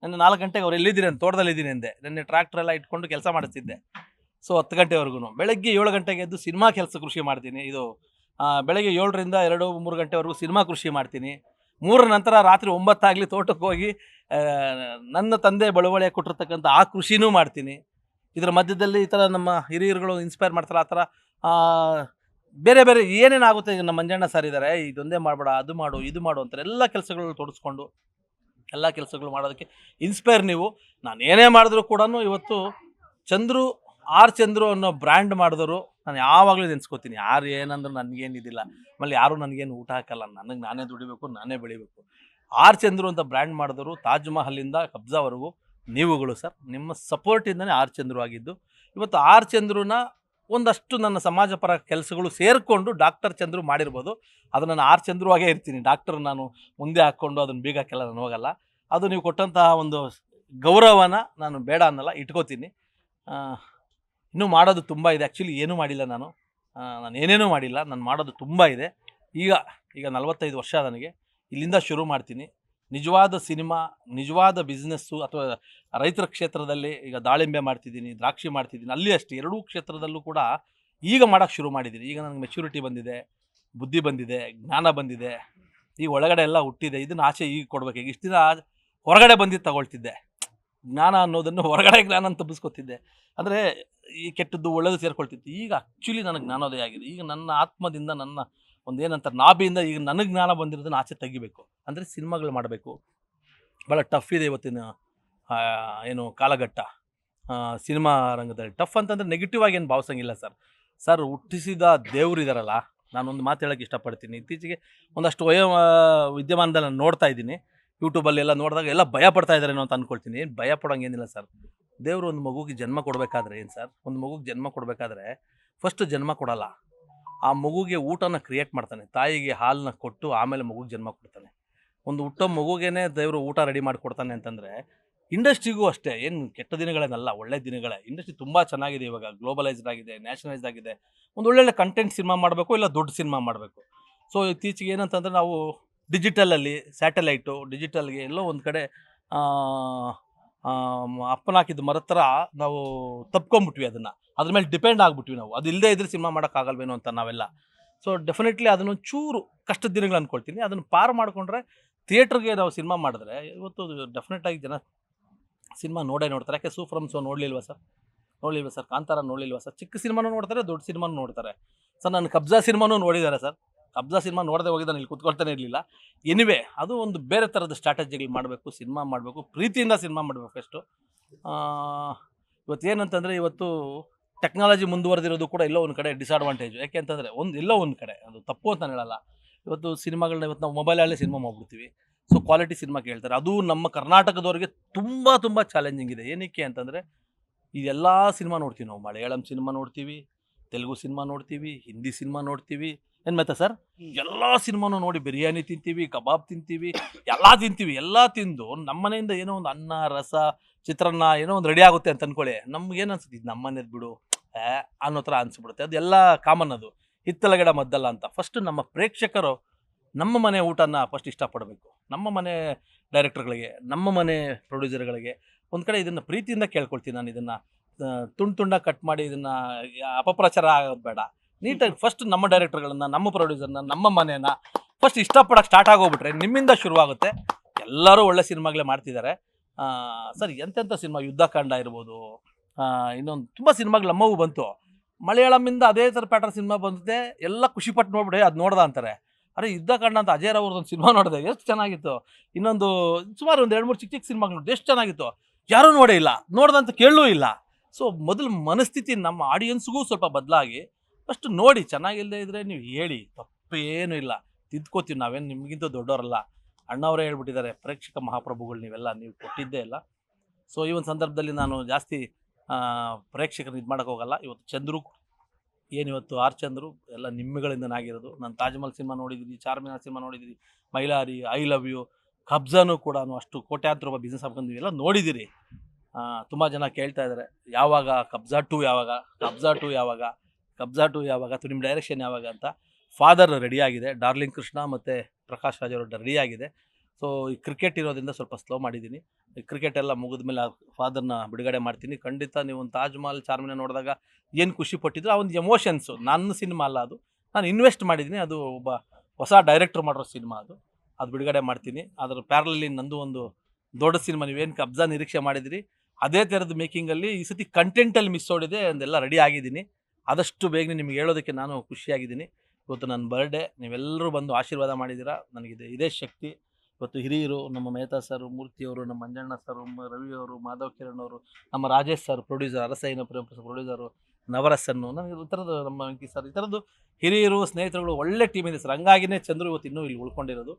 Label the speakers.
Speaker 1: ನನ್ನ 4 ಗಂಟೆಗೆ ಅವ್ರು ಎಲ್ಲಿದ್ದೀನಿ ಅಂತ ತೋಟದಲ್ಲಿದ್ದೀನಿ ಅಂದೆ. ನೆನ್ನೆ ಟ್ರ್ಯಾಕ್ಟರ್ ಎಲ್ಲ ಇಟ್ಕೊಂಡು ಕೆಲಸ ಮಾಡಿಸ್ತಿದ್ದೆ. ಸೊ 10 ಗಂಟೆವರೆಗೂ ಬೆಳಗ್ಗೆ 7 ಗಂಟೆಗೆ ಎದ್ದು ಸಿನಿಮಾ ಕೆಲಸ ಕೃಷಿ ಮಾಡ್ತೀನಿ. ಇದು ಬೆಳಗ್ಗೆ 7ರಿಂದ 2, 3 ಗಂಟೆವರೆಗೂ ಸಿನಿಮಾ ಕೃಷಿ ಮಾಡ್ತೀನಿ. 3 ನಂತರ ರಾತ್ರಿ 9 ಆಗಲಿ ತೋಟಕ್ಕೆ ಹೋಗಿ ನನ್ನ ತಂದೆ ಬಳುವಳಿಯಾಗಿ ಕೊಟ್ಟಿರ್ತಕ್ಕಂಥ ಆ ಕೃಷಿನೂ ಮಾಡ್ತೀನಿ. ಇದರ ಮಧ್ಯದಲ್ಲಿ ಈ ಥರ ನಮ್ಮ ಹಿರಿಯರುಗಳು ಇನ್ಸ್ಪೈರ್ ಮಾಡ್ತಾರೆ. ಆ ಥರ ಬೇರೆ ಬೇರೆ ಏನೇನಾಗುತ್ತೆ, ಈಗ ನಮ್ಮ ಮಂಜಣ್ಣ ಸರ್ ಇದ್ದಾರೆ, ಇದೊಂದೇ ಮಾಡಬೇಡ, ಅದು ಮಾಡು, ಇದು ಮಾಡು ಅಂತಾರೆ. ಎಲ್ಲ ಕೆಲಸಗಳು ತೊಡಸ್ಕೊಂಡು ಎಲ್ಲ ಕೆಲಸಗಳು ಮಾಡೋದಕ್ಕೆ ಇನ್ಸ್ಪೈರ್ ನೀವು. ನಾನು ಏನೇ ಮಾಡಿದ್ರು ಕೂಡ ಇವತ್ತು ಚಂದ್ರು ಚಂದ್ರು ಅನ್ನೋ ಬ್ರ್ಯಾಂಡ್ ಮಾಡಿದವರು ನಾನು ಯಾವಾಗಲೂ ನೆನೆಸ್ಕೋತೀನಿ. ಯಾರು ಏನಂದ್ರೆ ನನಗೇನಿದಿಲ್ಲ, ಆಮೇಲೆ ಯಾರು ನನಗೇನು ಊಟ ಹಾಕಲ್ಲ, ನನಗೆ ನಾನೇ ದುಡಿಬೇಕು, ನಾನೇ ಬೆಳಿಬೇಕು. ಚಂದ್ರು ಅಂತ ಬ್ರ್ಯಾಂಡ್ ಮಾಡಿದವರು ತಾಜ್ ಮಹಲಿಂದ ಕಬ್ಜಾವರೆಗೂ ನೀವುಗಳು ಸರ್. ನಿಮ್ಮ ಸಪೋರ್ಟಿಂದನೇ ಚಂದ್ರು ಆಗಿದ್ದು. ಇವತ್ತು ಚಂದ್ರುನ ಒಂದಷ್ಟು ನನ್ನ ಸಮಾಜ ಪರ ಕೆಲಸಗಳು ಸೇರಿಕೊಂಡು ಡಾಕ್ಟರ್ ಚಂದ್ರು ಮಾಡಿರ್ಬೋದು. ಅದು ನಾನು ಚಂದ್ರು ಆಗೇ ಇರ್ತೀನಿ. ಡಾಕ್ಟರ್ ನಾನು ಮುಂದೆ ಹಾಕ್ಕೊಂಡು ಅದನ್ನು ಬೀಗ ಹಾಕೆಲ್ಲ ನಾನು ಹೋಗಲ್ಲ. ಅದು ನೀವು ಕೊಟ್ಟಂತಹ ಒಂದು ಗೌರವನ ನಾನು ಬೇಡ ಅನ್ನಲ್ಲ, ಇಟ್ಕೋತೀನಿ. ಇನ್ನೂ ಮಾಡೋದು ತುಂಬ ಇದೆ. ಆ್ಯಕ್ಚುಲಿ ಏನೂ ಮಾಡಿಲ್ಲ ನಾನು ಏನೇನೂ ಮಾಡಿಲ್ಲ. ನಾನು ಮಾಡೋದು ತುಂಬ ಇದೆ. ಈಗ 45 ವರ್ಷ ನನಗೆ. ಇಲ್ಲಿಂದ ಶುರು ಮಾಡ್ತೀನಿ. ನಿಜವಾದ ಸಿನಿಮಾ, ನಿಜವಾದ ಬಿಸ್ನೆಸ್ಸು ಅಥವಾ ರೈತರ ಕ್ಷೇತ್ರದಲ್ಲಿ ಈಗ ದಾಳಿಂಬೆ ಮಾಡ್ತಿದ್ದೀನಿ, ದ್ರಾಕ್ಷಿ ಮಾಡ್ತಿದ್ದೀನಿ. ಅಲ್ಲಿ ಅಷ್ಟೇ ಎರಡೂ ಕ್ಷೇತ್ರದಲ್ಲೂ ಕೂಡ ಈಗ ಮಾಡೋಕ್ಕೆ ಶುರು ಮಾಡಿದ್ದೀನಿ. ಈಗ ನನಗೆ ಮೆಚ್ಯೂರಿಟಿ ಬಂದಿದೆ, ಬುದ್ಧಿ ಬಂದಿದೆ, ಜ್ಞಾನ ಬಂದಿದೆ. ಈಗ ಒಳಗಡೆ ಎಲ್ಲ ಹುಟ್ಟಿದೆ. ಇದನ್ನು ಆಚೆ ಈಗ ಕೊಡಬೇಕು. ಈಗ ಇಷ್ಟು ದಿನ ಹೊರಗಡೆ ಬಂದಿದ್ದು ತಗೊಳ್ತಿದ್ದೆ. ಜ್ಞಾನ ಅನ್ನೋದನ್ನು ಹೊರಗಡೆ ಜ್ಞಾನ ತುಂಬಿಸ್ಕೊತಿದ್ದೆ. ಅಂದರೆ ಈ ಕೆಟ್ಟದ್ದು ಒಳ್ಳೆಯದು ಸೇರ್ಕೊಳ್ತಿತ್ತು. ಈಗ ಆ್ಯಕ್ಚುಲಿ ನನಗೆ ಜ್ಞಾನೋದಯ ಆಗಿದೆ. ಈಗ ನನ್ನ ಆತ್ಮದಿಂದ, ನನ್ನ ಒಂದೇನಂತಾರೆ ನಾಭಿಯಿಂದ ಈಗ ನನಗೆ ಜ್ಞಾನ ಬಂದಿರೋದನ್ನು ಆಚೆ ತೆಗಿಬೇಕು. ಅಂದರೆ ಸಿನಿಮಾಗಳು ಮಾಡಬೇಕು. ಭಾಳ ಟಫ್ ಇದೆ ಇವತ್ತಿನ ಏನು ಕಾಲಘಟ್ಟ. ಸಿನಿಮಾ ರಂಗದಲ್ಲಿ ಟಫ್ ಅಂತಂದರೆ ನೆಗೆಟಿವ್ ಆಗಿ ಏನು ಭಾವಿಸೋಂಗಿಲ್ಲ ಸರ್. ಹುಟ್ಟಿಸಿದ ದೇವರು ಇದ್ದಾರಲ್ಲ, ನಾನೊಂದು ಮಾತು ಹೇಳೋಕ್ಕೆ ಇಷ್ಟಪಡ್ತೀನಿ. ಇತ್ತೀಚೆಗೆ ಒಂದಷ್ಟು ವಿದ್ಯಮಾನದಲ್ಲಿ ನಾನು ನೋಡ್ತಾ ಇದ್ದೀನಿ. ಯೂಟ್ಯೂಬಲ್ಲಿ ಎಲ್ಲ ನೋಡಿದಾಗ ಎಲ್ಲ ಭಯ ಪಡ್ತಾ ಇದ್ದಾರೇನೋ ಅಂತ ಅಂದ್ಕೊಳ್ತೀನಿ. ಏನು ಭಯ ಪಡೋಂಗೇನಿಲ್ಲ ಸರ್. ದೇವರು ಒಂದು ಮಗುಗೆ ಜನ್ಮ ಕೊಡಬೇಕಾದ್ರೆ ಏನು ಸರ್, ಒಂದು ಮಗುಗೆ ಜನ್ಮ ಕೊಡಬೇಕಾದ್ರೆ ಫಸ್ಟ್ ಜನ್ಮ ಕೊಡಲ್ಲ, ಆ ಮಗುಗೆ ಊಟನ ಕ್ರಿಯೇಟ್ ಮಾಡ್ತಾನೆ. ತಾಯಿಗೆ ಹಾಲನ್ನ ಕೊಟ್ಟು ಆಮೇಲೆ ಮಗುಗೆ ಜನ್ಮ ಕೊಡ್ತಾನೆ. ಒಂದು ಹುಟ್ಟೋ ಮಗುಗೇನೆ ದೇವರು ಊಟ ರೆಡಿ ಮಾಡಿಕೊಡ್ತಾನೆ ಅಂತಂದರೆ ಇಂಡಸ್ಟ್ರಿಗೂ ಅಷ್ಟೇ. ಏನು ಕೆಟ್ಟ ದಿನಗಳೇನಲ್ಲ, ಒಳ್ಳೆ ದಿನಗಳೇ. ಇಂಡಸ್ಟ್ರಿ ತುಂಬ ಚೆನ್ನಾಗಿದೆ. ಇವಾಗ ಗ್ಲೋಬಲೈಸ್ಡ್ ಆಗಿದೆ, ನ್ಯಾಷನಲೈಸ್ಡ್ ಆಗಿದೆ. ಒಂದು ಒಳ್ಳೊಳ್ಳೆ ಕಂಟೆಂಟ್ ಸಿನಿಮಾ ಮಾಡಬೇಕು, ಇಲ್ಲ ದೊಡ್ಡ ಸಿನಿಮಾ ಮಾಡಬೇಕು. ಸೊ ಇತ್ತೀಚೆಗೆ ಏನಂತಂದರೆ ನಾವು ಡಿಜಿಟಲಲ್ಲಿ, ಸ್ಯಾಟಲೈಟು, ಡಿಜಿಟಲ್ಗೆ ಎಲ್ಲೋ ಒಂದು ಕಡೆ ಅಪ್ಪನ ಹಾಕಿದ್ದು ಮರದ ಥರ ನಾವು ತಪ್ಕೊಂಬಿಟ್ವಿ. ಅದ್ರ ಮೇಲೆ ಡಿಪೆಂಡ್ ಆಗಿಬಿಟ್ವಿ ನಾವು. ಅದು ಇಲ್ಲದೇ ಇದ್ರೆ ಸಿನಿಮಾ ಮಾಡೋಕ್ಕಾಗಲ್ವೇನೋ ಅಂತ ನಾವೆಲ್ಲ. ಸೊ ಡೆಫಿನೆಟ್ಲಿ ಅದನ್ನು ಚೂರು ಕಷ್ಟದ ದಿನಗಳು ಅಂದ್ಕೊಳ್ತೀನಿ. ಅದನ್ನು ಪಾರು ಮಾಡಿಕೊಂಡ್ರೆ ಥಿಯೇಟ್ರಿಗೆ ನಾವು ಸಿನಿಮಾ ಮಾಡಿದ್ರೆ ಇವತ್ತು ಡೆಫಿನೆಟಾಗಿ ಜನ ಸಿನಿಮಾ ನೋಡ್ತಾರೆ. ಯಾಕೆ ಸೂಫ್ರಮ್ ಸೋ ನೋಡಲಿಲ್ವಾ ಸರ್? ಕಾಂತಾರ ನೋಡಲಿಲ್ವಾ ಸರ್? ಚಿಕ್ಕ ಸಿನಿಮಾನೂ ನೋಡ್ತಾರೆ, ದೊಡ್ಡ ಸಿನಿಮಾನೂ ನೋಡ್ತಾರೆ ಸರ್. ನಾನು ಕಬ್ಜಾ ಸಿನಿಮಾನೂ ನೋಡಿದ್ದಾರೆ ಸರ್. ಕಬ್ಜಾ ಸಿನಿಮಾ ನೋಡದೆ ಹೋಗಿ ನಾನು ಇಲ್ಲಿ ಕೂತ್ಕೊಳ್ತಾನೆ ಇರಲಿಲ್ಲ. ಎನಿವೆ ಅದು ಒಂದು ಬೇರೆ ಥರದ ಸ್ಟ್ರಾಟಜಿಗಳು ಮಾಡಬೇಕು, ಸಿನಿಮಾ ಮಾಡಬೇಕು, ಪ್ರೀತಿಯಿಂದ ಸಿನಿಮಾ ಮಾಡಬೇಕು ಫಸ್ಟು. ಇವತ್ತು ಏನಂತಂದರೆ ಇವತ್ತು ಟೆಕ್ನಾಲಜಿ ಮುಂದುವರೆದಿರೋದು ಕೂಡ ಎಲ್ಲೋ ಒಂದು ಕಡೆ ಡಿಸ್ಅಡ್ವಾಂಟೇಜು. ಯಾಕೆ ಅಂತಂದರೆ ಎಲ್ಲೋ ಒಂದು ಕಡೆ ಅದು ತಪ್ಪು ಅಂತ ಹೇಳಲ್ಲ. ಇವತ್ತು ಸಿನಿಮಾಗಳನ್ನ ಇವತ್ತು ನಾವು ಮೊಬೈಲಲ್ಲೇ ಸಿನಿಮಾ ಮಾಡ್ಬಿಡ್ತೀವಿ. ಸೊ ಕ್ವಾಲಿಟಿ ಸಿನಿಮಾ ಕೇಳ್ತಾರೆ. ಅದು ನಮ್ಮ ಕರ್ನಾಟಕದವ್ರಿಗೆ ತುಂಬ ತುಂಬ ಚಾಲೆಂಜಿಂಗ್ ಇದೆ. ಏನಕ್ಕೆ ಅಂತಂದರೆ ಇದೆಲ್ಲ ಸಿನಿಮಾ ನೋಡ್ತೀವಿ ನಾವು. ಮಲಯಾಳಂ ಸಿನಿಮಾ ನೋಡ್ತೀವಿ, ತೆಲುಗು ಸಿನಿಮಾ ನೋಡ್ತೀವಿ, ಹಿಂದಿ ಸಿನಿಮಾ ನೋಡ್ತೀವಿ. ಏನು ಮತ್ತೆ ಸರ್, ಎಲ್ಲ ಸಿನಿಮಾನು ನೋಡಿ ಬಿರಿಯಾನಿ ತಿಂತೀವಿ, ಕಬಾಬ್ ತಿಂತೀವಿ, ಎಲ್ಲ ತಿಂದು ನಮ್ಮ ಮನೆಯಿಂದ ಏನೋ ಒಂದು ಅನ್ನ, ರಸ, ಚಿತ್ರಾನ್ನ ಏನೋ ಒಂದು ರೆಡಿ ಆಗುತ್ತೆ ಅಂತ ಅಂದ್ಕೊಳ್ಳಿ. ನಮ್ಗೇನು ಅನ್ಸುತ್ತೆ, ಇದು ನಮ್ಮ ಮನೇದು ಬಿಡು ಅನ್ನೋ ಥರ ಅನಿಸ್ಬಿಡುತ್ತೆ. ಅದೆಲ್ಲ ಕಾಮನ್. ಅದು ಹಿತ್ತಲಗಡ ಮದ್ದಲ್ಲ ಅಂತ. ಫಸ್ಟ್ ನಮ್ಮ ಪ್ರೇಕ್ಷಕರು ನಮ್ಮ ಮನೆ ಊಟನ ಫಸ್ಟ್ ಇಷ್ಟಪಡಬೇಕು. ನಮ್ಮ ಮನೆ ಡೈರೆಕ್ಟರ್ಗಳಿಗೆ, ನಮ್ಮ ಮನೆ ಪ್ರೊಡ್ಯೂಸರ್ಗಳಿಗೆ ಒಂದು ಕಡೆ ಇದನ್ನು ಪ್ರೀತಿಯಿಂದ ಕೇಳ್ಕೊಳ್ತೀನಿ. ನಾನು ಇದನ್ನು ತುಂಡಾಗಿ ಕಟ್ ಮಾಡಿ ಇದನ್ನು ಅಪಪ್ರಚಾರ ಆಗೋದು ಬೇಡ. ನೀಟಾಗಿ ಫಸ್ಟ್ ನಮ್ಮ ಡೈರೆಕ್ಟರ್ಗಳನ್ನು, ನಮ್ಮ ಪ್ರೊಡ್ಯೂಸರ್ನ, ನಮ್ಮ ಮನೇನ ಫಸ್ಟ್ ಇಷ್ಟಪಡೋಕ್ಕೆ ಸ್ಟಾರ್ಟ್ ಆಗೋಗ್ಬಿಟ್ರೆ ನಿಮ್ಮಿಂದ ಶುರುವಾಗುತ್ತೆ. ಎಲ್ಲರೂ ಒಳ್ಳೆ ಸಿನಿಮಾಗಳೇ ಮಾಡ್ತಿದ್ದಾರೆ ಸರ್. ಎಂತೆಂಥ ಸಿನಿಮಾ, ಯುದ್ಧಕಾಂಡ ಇರ್ಬೋದು, ಇನ್ನೊಂದು ತುಂಬ ಸಿನಿಮಾಗಳು ನಮ್ಮವು ಬಂತು. ಮಲಯಾಳಮಿಂದ ಅದೇ ಥರ ಪ್ಯಾಟರ್ನ್ ಸಿನಿಮಾ ಬಂದಿದೆ. ಎಲ್ಲ ಖುಷಿಪಟ್ಟು ನೋಡ್ಬಿಡಿ, ಅದು ನೋಡ್ದ ಅಂತಾರೆ. ಅರೆ ಯುದ್ಧಕಾಂಡ ಅಂತ ಅಜಯ್ ಅವ್ರದ್ದೊಂದು ಸಿನಿಮಾ ನೋಡಿದೆ, ಎಷ್ಟು ಚೆನ್ನಾಗಿತ್ತು. ಇನ್ನೊಂದು ಸುಮಾರು ಒಂದು 2-3 ಚಿಕ್ಕ ಸಿನಿಮಾಗಳು ನೋಡಿ, ಎಷ್ಟು ಚೆನ್ನಾಗಿತ್ತು. ಯಾರೂ ನೋಡೇ ಇಲ್ಲ, ನೋಡ್ದಂತ ಕೇಳಲೂ ಇಲ್ಲ. ಸೊ ಮೊದಲು ಮನಸ್ಥಿತಿ ನಮ್ಮ ಆಡಿಯನ್ಸ್ಗೂ ಸ್ವಲ್ಪ ಬದಲಾಗಿ ಫಸ್ಟ್ ನೋಡಿ. ಚೆನ್ನಾಗಿಲ್ಲದೆ ಇದ್ದರೆ ನೀವು ಹೇಳಿ, ತಪ್ಪೇನೂ ಇಲ್ಲ, ತಿದ್ಕೋತೀವಿ. ನಾವೇನು ನಿಮಗಿಂತ ದೊಡ್ಡವರಲ್ಲ. ಅಣ್ಣವರೇ ಹೇಳ್ಬಿಟ್ಟಿದ್ದಾರೆ, ಪ್ರೇಕ್ಷಕ ಮಹಾಪ್ರಭುಗಳು ನೀವೆಲ್ಲ, ನೀವು ಕೊಟ್ಟಿದ್ದೇ ಇಲ್ಲ. ಸೊ ಈ ಒಂದು ಸಂದರ್ಭದಲ್ಲಿ ನಾನು ಜಾಸ್ತಿ ಪ್ರೇಕ್ಷಕರು ಇದು ಮಾಡೋಕ್ಕೆ ಹೋಗಲ್ಲ. ಇವತ್ತು ಚಂದ್ರು ಏನಿವತ್ತು ಚಂದ್ರು ಎಲ್ಲ ನಿಮ್ಮಗಳಿಂದನಾಗಿರೋದು. ನಾನು ತಾಜ್ ಮಹಲ್ ಸಿನಿಮಾ ನೋಡಿದ್ದೀನಿ, ಚಾರ್ಮಿನಾರ್ ಸಿನಿಮಾ ನೋಡಿದ್ದೀನಿ, ಮೈಲಾರಿ, ಐ ಲವ್ ಯು, ಕಬ್ಜಾನು ಕೂಡ ಅಷ್ಟು ಕೋಟ್ಯಾಂತರ ರೂಪಾಯಿ ಬಿಸ್ನೆಸ್ ಹಾಕೊಂಡು ಎಲ್ಲ ನೋಡಿದ್ದೀರಿ. ತುಂಬ ಜನ ಕೇಳ್ತಾ ಇದ್ದಾರೆ, ಯಾವಾಗ ಕಬ್ಜಾ 2 ಯಾವಾಗ, ಅಥವಾ ನಿಮ್ಮ ಡೈರೆಕ್ಷನ್ ಯಾವಾಗ ಅಂತ. ಫಾದರ್ ರೆಡಿಯಾಗಿದೆ, ಡಾರ್ಲಿಂಗ್ ಕೃಷ್ಣ ಮತ್ತು ಪ್ರಕಾಶ್ ರಾಜ್ ಅವರು ರೆಡಿಯಾಗಿದೆ. ಸೊ ಈ ಕ್ರಿಕೆಟ್ ಇರೋದ್ರಿಂದ ಸ್ವಲ್ಪ ಸ್ಲೋ ಮಾಡಿದ್ದೀನಿ. ಈ ಕ್ರಿಕೆಟ್ ಎಲ್ಲ ಮುಗಿದ್ಮೇಲೆ ಫಾದರ್‌ನ ಬಿಡುಗಡೆ ಮಾಡ್ತೀನಿ. ಖಂಡಿತ ನೀವು ಒಂದು 'ತಾಜ್ ಮಹಲ್', 'ಚಾರ್ಮಿನಾರ್' ನೋಡಿದಾಗ ಏನು ಖುಷಿ ಪಟ್ಟಿದ್ರೋ ಆ ಒಂದು ಎಮೋಷನ್ಸು ನನ್ನ ಸಿನಿಮಾ ಅಲ್ಲ ಅದು. ನಾನು ಇನ್ವೆಸ್ಟ್ ಮಾಡಿದ್ದೀನಿ. ಅದು ಒಬ್ಬ ಹೊಸ ಡೈರೆಕ್ಟರ್ ಮಾಡಿರೋ ಸಿನಿಮಾ ಅದು. ಅದು ಬಿಡುಗಡೆ ಮಾಡ್ತೀನಿ. ಅದರ ಪ್ಯಾರಲಲ್ಲಿ ನಂದು ಒಂದು ದೊಡ್ಡ ಸಿನಿಮಾ ನೀವೇನು 'ಕಬ್ಜಾ' ನಿರೀಕ್ಷೆ ಮಾಡಿದಿರಿ, ಅದೇ ಥರದ ಮೇಕಿಂಗಲ್ಲಿ ಈ ಸತಿ ಕಂಟೆಂಟಲ್ಲಿ ಮಿಸ್ ಓಡಿದೆ. ಅದೆಲ್ಲ ರೆಡಿ ಆಗಿದ್ದೀನಿ. ಆದಷ್ಟು ಬೇಗನೆ ನಿಮ್ಗೆ ಹೇಳೋದಕ್ಕೆ ನಾನು ಖುಷಿಯಾಗಿದ್ದೀನಿ. ಇವತ್ತು ನನ್ನ ಬರ್ಡೇ. ನೀವೆಲ್ಲರೂ ಬಂದು ಆಶೀರ್ವಾದ ಮಾಡಿದ್ದೀರಾ. ನನಗಿದೆ ಇದೇ ಶಕ್ತಿ. ಇವತ್ತು ಹಿರಿಯರು ನಮ್ಮ ಮೆಹ್ತಾ ಸರ್, ಮೂರ್ತಿಯವರು, ನಮ್ಮ ಮಂಜಣ್ಣ ಸರ್, ರವಿಯವರು, ಮಾಧವ್ ಕಿರಣ್ ಅವರು, ನಮ್ಮ ರಾಜೇಶ್ ಸರ್ ಪ್ರೊಡ್ಯೂಸರ್, ಅರಸಯ್ಯನ ಪ್ರೊಡ್ಯೂಸರು, ನವರಸನ್ನು, ನನಗೆ ಈ ಥರದ್ದು ನಮ್ಮ ವೆಂಕಿ ಸರ್, ಈ ಥರದ್ದು ಹಿರಿಯರು, ಸ್ನೇಹಿತರುಗಳು ಒಳ್ಳೆ ಟೀಮ್ ಇದೆ ಸರ್. ಹಂಗಾಗಿನೇ ಚಂದ್ರು ಇವತ್ತು ಇನ್ನೂ ಇಲ್ಲಿ ಉಳ್ಕೊಂಡಿರೋದು.